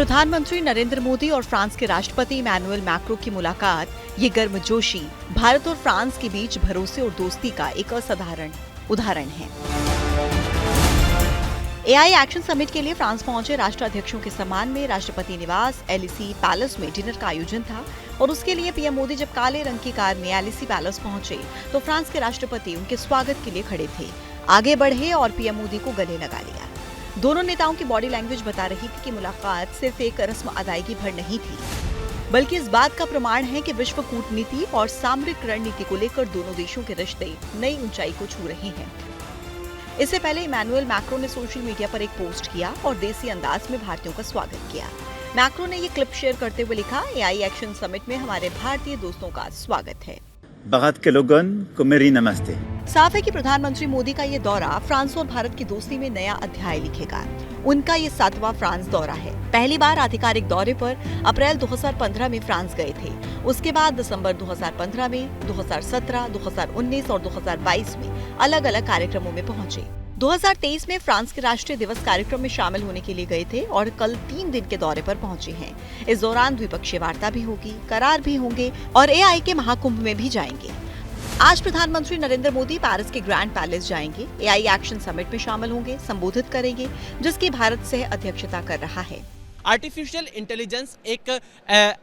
प्रधानमंत्री नरेंद्र मोदी और फ्रांस के राष्ट्रपति इमैनुअल मैक्रों की मुलाकात, ये गर्मजोशी भारत और फ्रांस के बीच भरोसे और दोस्ती का एक असाधारण उदाहरण है। एआई एक्शन समिट के लिए फ्रांस पहुंचे राष्ट्राध्यक्षों के सम्मान में राष्ट्रपति निवास एलिसी पैलेस में डिनर का आयोजन था और उसके लिए पीएम मोदी जब काले रंग की कार में एलिसी पैलेस पहुंचे तो फ्रांस के राष्ट्रपति उनके स्वागत के लिए खड़े थे, आगे बढ़े और पीएम मोदी को गले लगा लिया। दोनों नेताओं की बॉडी लैंग्वेज बता रही थी कि मुलाकात सिर्फ एक रस्म अदायगी भर नहीं थी, बल्कि इस बात का प्रमाण है कि विश्व कूटनीति और सामरिक रणनीति को लेकर दोनों देशों के रिश्ते नई ऊंचाई को छू रहे हैं। इससे पहले इमैनुअल मैक्रों ने सोशल मीडिया पर एक पोस्ट किया और देसी अंदाज में भारतीयों का स्वागत किया। मैक्रों ने ये क्लिप शेयर करते हुए लिखा, एआई एक्शन समिट में हमारे भारतीय दोस्तों का स्वागत है। भारत के लोगों को मेरी नमस्ते। साफ है कि प्रधानमंत्री मोदी का ये दौरा फ्रांस और भारत की दोस्ती में नया अध्याय लिखेगा। उनका ये 7वां फ्रांस दौरा है। पहली बार आधिकारिक दौरे पर अप्रैल 2015 में फ्रांस गए थे। उसके बाद दिसंबर 2015 में, 2017, 2019 और 2022 में अलग अलग कार्यक्रमों में पहुंचे। 2023 में फ्रांस के राष्ट्रीय दिवस कार्यक्रम में शामिल होने के लिए गए थे और कल 3 दिन के दौरे पर पहुंचे हैं। इस दौरान द्विपक्षीय वार्ता भी होगी, करार भी होंगे और एआई के महाकुंभ में भी जाएंगे। आज प्रधानमंत्री नरेंद्र मोदी पेरिस के ग्रैंड पैलेस जाएंगे, एआई एक्शन समिट में शामिल होंगे, संबोधित करेंगे, जिसकी भारत सह अध्यक्षता कर रहा है। आर्टिफिशियल इंटेलिजेंस एक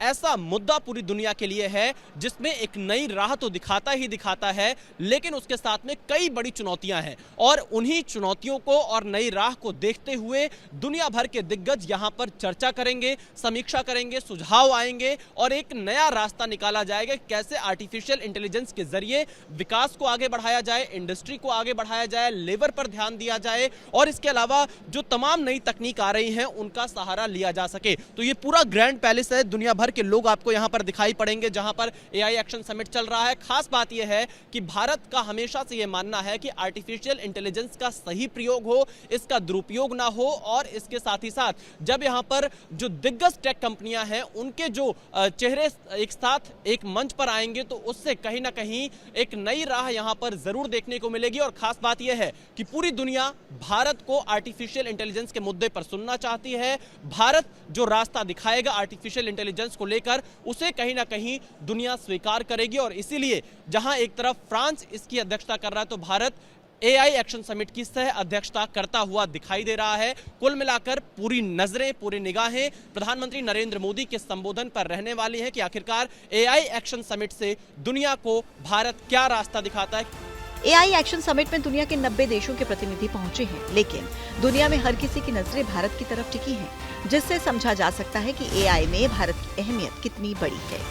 ऐसा मुद्दा पूरी दुनिया के लिए है जिसमें एक नई राह तो दिखाता ही दिखाता है, लेकिन उसके साथ में कई बड़ी चुनौतियां हैं और उन्हीं चुनौतियों को और नई राह को देखते हुए दुनिया भर के दिग्गज यहां पर चर्चा करेंगे, समीक्षा करेंगे, सुझाव आएंगे और एक नया रास्ता निकाला जाएगा कैसे आर्टिफिशियल इंटेलिजेंस के जरिए विकास को आगे बढ़ाया जाए, इंडस्ट्री को आगे बढ़ाया जाए, लेबर पर ध्यान दिया जाए और इसके अलावा जो तमाम नई तकनीक आ रही हैं उनका सहारा लिया जा सके। तो ये पूरा ग्रैंड पैलेस है, दुनिया भर के लोग आपको यहां पर दिखाई पड़ेंगे जहां पर एआई एक्शन समिट चल रहा है। खास बात यह है कि भारत का हमेशा से यह मानना है कि आर्टिफिशियल इंटेलिजेंस का सही प्रयोग हो, इसका दुरुपयोग ना हो और इसके साथ ही साथ जब यहां पर जो दिग्गज टेक कंपनियां हैं उनके जो चेहरे एक साथ एक मंच पर आएंगे तो उससे कहीं ना कहीं एक नई राह यहां पर जरूर देखने को मिलेगी। और खास बात यह है कि पूरी दुनिया भारत को आर्टिफिशियल इंटेलिजेंस के मुद्दे पर सुनना चाहती है। भारत जो रास्ता दिखाएगा आर्टिफिशियल इंटेलिजेंस को लेकर उसे कहीं ना कहीं दुनिया स्वीकार करेगी और इसीलिए जहां एक तरफ फ्रांस इसकी अध्यक्षता कर रहा है तो भारत एआई एक्शन समिट की सह अध्यक्षता करता हुआ दिखाई दे रहा है। कुल मिलाकर पूरी नजरें, पूरी निगाहें प्रधानमंत्री नरेंद्र मोदी के संबोधन पर रहने वाली हैं कि आखिरकार एआई एक्शन समिट से दुनिया को भारत क्या रास्ता दिखाता है। एआई एक्शन समिट में दुनिया के 90 देशों के प्रतिनिधि पहुंचे हैं, लेकिन दुनिया में हर किसी की नजरें भारत की तरफ टिकी हैं, जिससे समझा जा सकता है कि एआई में भारत की अहमियत कितनी बड़ी है।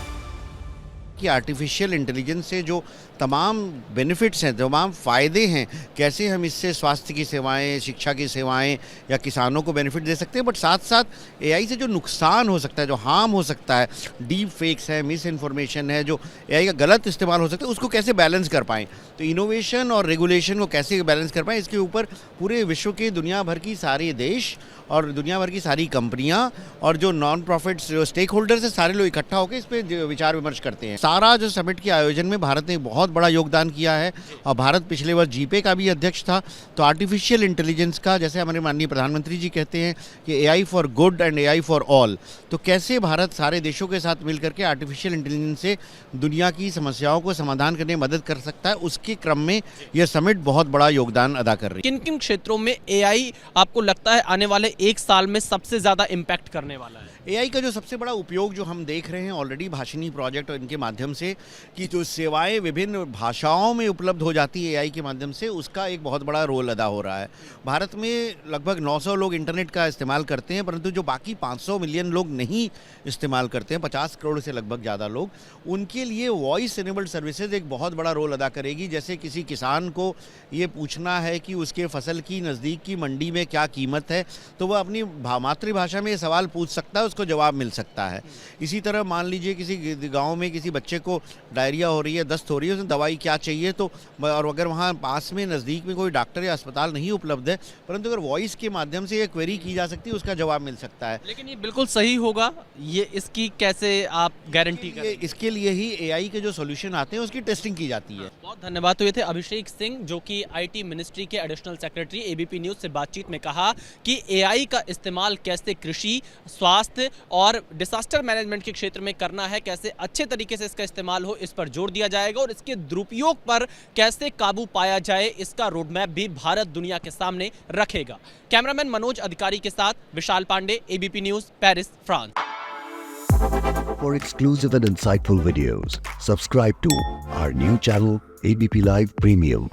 कि आर्टिफिशियल इंटेलिजेंस से जो तमाम बेनिफिट्स हैं, तमाम फ़ायदे हैं, कैसे हम इससे स्वास्थ्य की सेवाएं, शिक्षा की सेवाएं या किसानों को बेनिफिट दे सकते हैं, बट साथ साथ एआई से जो नुकसान हो सकता है, जो हार्म हो सकता है, डीप फेक्स है, मिस इन्फॉर्मेशन है, जो एआई का गलत इस्तेमाल हो सकता है, उसको कैसे बैलेंस कर पाएँ। तो इनोवेशन और रेगुलेशन को कैसे बैलेंस कर पाएँ, इसके ऊपर पूरे विश्व के दुनिया भर की सारे देश और दुनिया भर की सारी कंपनियां और जो नॉन प्रॉफिट्स जो स्टेक होल्डर्स हैं सारे लोग इकट्ठा होकर इस पर विचार विमर्श करते हैं। सारा जो समिट के आयोजन में भारत ने बहुत बड़ा योगदान किया है और भारत पिछले वर्ष जीपे का भी अध्यक्ष था। तो आर्टिफिशियल इंटेलिजेंस का, जैसे हमारे माननीय प्रधानमंत्री जी कहते हैं कि AI for good and AI for all, तो कैसे भारत सारे देशों के साथ मिलकर के आर्टिफिशियल इंटेलिजेंस से दुनिया की समस्याओं को समाधान करने में मदद कर सकता है, उसके क्रम में यह समिट बहुत बड़ा योगदान अदा कर रही है। किन किन क्षेत्रों में एआई आपको लगता है आने वाले एक साल में सबसे ज्यादा इम्पैक्ट करने वाला है? एआई का जो सबसे बड़ा उपयोग जो हम देख रहे हैं ऑलरेडी भाषिनी प्रोजेक्ट और इनके माध्यम से कि जो सेवाएं विभिन्न भाषाओं में उपलब्ध हो जाती है एआई के माध्यम से, उसका एक बहुत बड़ा रोल अदा हो रहा है। भारत में लगभग 900 लोग इंटरनेट का इस्तेमाल करते हैं, परंतु जो बाकी 500 मिलियन लोग नहीं इस्तेमाल करते हैं, 50 करोड़ से लगभग ज़्यादा लोग, उनके लिए वॉइस इनेबल्ड सर्विसेज एक बहुत बड़ा रोल अदा करेगी। जैसे किसी किसान को ये पूछना है कि उसके फसल की नज़दीक की मंडी में क्या कीमत है, तो वह अपनी मातृभाषा में ये सवाल पूछ सकता है, उसको जवाब मिल सकता है। इसी तरह मान लीजिए किसी गांव में किसी बच्चे को डायरिया हो रही है, दस्त हो रही है, उसने हैं दवाई क्या चाहिए, तो और अगर वहाँ पास में नज़दीक में कोई डॉक्टर या अस्पताल नहीं उपलब्ध है, परंतु अगर वॉइस के माध्यम से ये क्वेरी की जा सकती है, उसका जवाब मिल सकता है। लेकिन ये बिल्कुल सही होगा, ये इसकी कैसे आप गारंटी करें? इसके लिए ही AI के जो सॉल्यूशन आते हैं उसकी टेस्टिंग की जाती है। बहुत धन्यवाद। तो ये थे अभिषेक सिंह, जो कि IT मिनिस्ट्री के एडिशनल सेक्रेटरी। ABP न्यूज़ से बातचीत में कहा कि AI का इस्तेमाल कैसे कृषि, स्वास्थ्य और डिजास्टर मैनेजमेंट के क्षेत्र में करना है, कैसे अच्छे तरीके से इसका इस्तेमाल हो, इस पर जोर दिया जाएगा और इसके दुरुपयोग पर कैसे काबू पाया जाए, इसका रोड मैप भी भारत दुनिया के सामने रखेगा। कैमरामैन मनोज अधिकारी के साथ Vishal Pandey, ABP news, Paris, France. For exclusive and insightful videos, subscribe to our new channel ABP Live Premium.